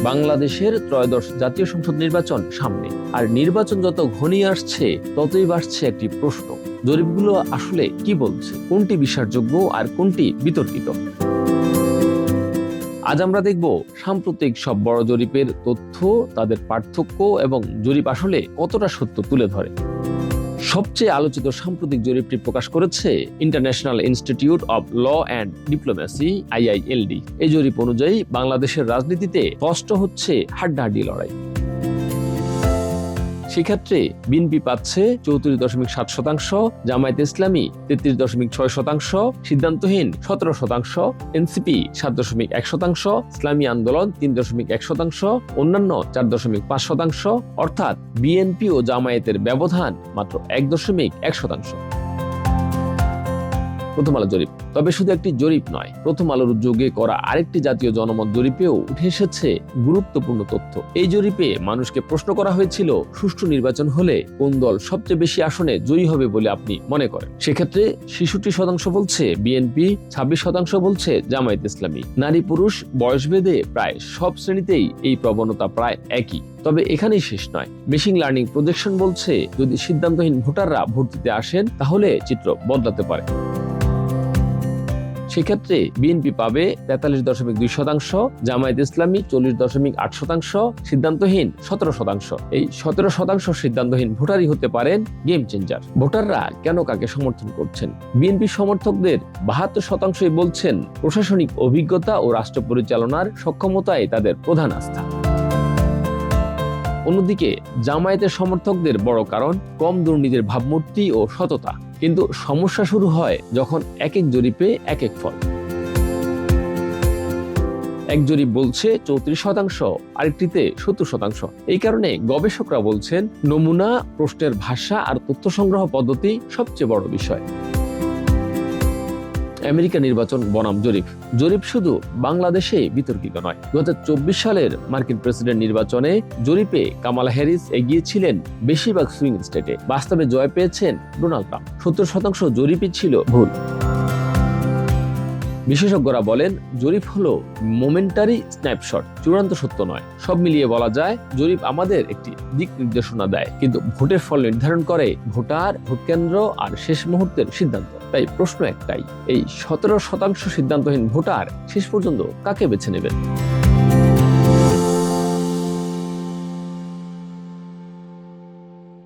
বাংলাদেশের ত্রয়োদশ জাতীয় সংসদ নির্বাচন সামনে, আর নির্বাচন যত ঘনিয়ে আসছে ততই বাড়ছে একটি প্রশ্ন: জরিপগুলো আসলে কি বলছে, কোনটি বিশ্বাসযোগ্য আর কোনটি বিতর্কিত? আজ আমরা দেখব সাম্প্রতিক সব বড় জরিপের তথ্য, তাদের পার্থক্য এবং জরিপ আসলে কতটা সত্য তুলে ধরে। সবচেয়ে আলোচিত সাম্প্রতিক জরিপটি প্রকাশ করেছে International Institute of Law and Diplomacy IILD। এই জরিপ অনুযায়ী বাংলাদেশের রাজনীতিতে স্পষ্ট হচ্ছে হাড্ডাহাড্ডি লড়াই। সেক্ষেত্রে বিএনপি পাচ্ছে 34.7%, জামায়াতে ইসলামী 33.6%, সিদ্ধান্তহীন 17%, এনসিপি 7.1%, ইসলামী আন্দোলন 3.1%, অন্যান্য 4.5%, অর্থাৎ বিএনপি ও জামায়াতের ব্যবধান মাত্র 1.1%। প্রথম আলো জরিপ। তবে শুধু একটি জরিপ নয়, প্রথম আলোর উদ্যোগে করা আরেকটি জাতীয় জনমত জরিপেও উঠে এসেছে গুরুত্বপূর্ণ তথ্য। এই জরিপে মানুষকে প্রশ্ন করা হয়েছিল, সুষ্ঠু নির্বাচন হলে কোন দল সবচেয়ে বেশি আসনে জয়ী হবে বলে আপনি মনে করেন? সেক্ষেত্রে 66% বলছে বিএনপি, 26% বলছে জামায়াত ইসলামী। নারী পুরুষ বয়সভেদে প্রায় সব শ্রেণীতেই এই প্রবণতা প্রায় একই। তবে এখানেই শেষ নয়। মেশিন লার্নিং প্রজেকশন বলছে, যদি সিদ্ধান্তহীন ভোটাররা ভোট দিতে আসেন তাহলে চিত্র বদলাতে পারে। সেক্ষেত্রে বিএনপি পাবে 43.2%, জামায়াত ইসলামী 40.8%, সিদ্ধান্তহীন 17%। এই 17% সিদ্ধান্তহীন ভোটারই হতে পারেন গেম চেঞ্জার। ভোটাররা কেন কাকে সমর্থন করছেন? বিএনপি সমর্থকদের 72% বলছেন প্রশাসনিক অভিজ্ঞতা ও রাষ্ট্র পরিচালনার সক্ষমতায় তাদের প্রধান আস্থা। অন্যদিকে জামায়াতের সমর্থকদের বড় কারণ কম দুর্নীতির ভাবমূর্তি ও সততা। কিন্তু সমস্যা শুরু হয় যখন এক এক জরিপে এক এক ফল। এক জরিপ বলছে 34%, আরেকটিতে 70%। এই কারণে গবেষকরা বলছেন নমুনা, প্রশ্নের ভাষা আর তথ্য সংগ্রহ পদ্ধতি সবচেয়ে বড় বিষয়। আমেরিকা নির্বাচন বনাম জরিপ। জরিপ শুধু বাংলাদেশে বিতর্কিত নয়। 2024 সালের মার্কিন প্রেসিডেন্ট নির্বাচনে জরিপে কামালা হ্যারিস এগিয়ে ছিলেন বেশিরভাগ সুইং স্টেটে। বাস্তবে জয় পেয়েছেন ডোনাল্ড ট্রাম্প। 70% জরিপই ছিল ভুল। বিশেষজ্ঞরা বলেন, জরিপ হলো মোমেন্টারি স্ন্যাপশট, চূড়ান্ত সত্য নয়। সব মিলিয়ে বলা যায়, জরিপ আমাদের একটি দিক নির্দেশনা দেয়, কিন্তু ভোটের ফল নির্ধারণ করে ভোটার, ভোট কেন্দ্র আর শেষ মুহূর্তের সিদ্ধান্ত। তাই প্রশ্ন একটাই, এই 17% সিদ্ধান্তহীন ভোটার শেষ পর্যন্ত কাকে বেছে নেবেন?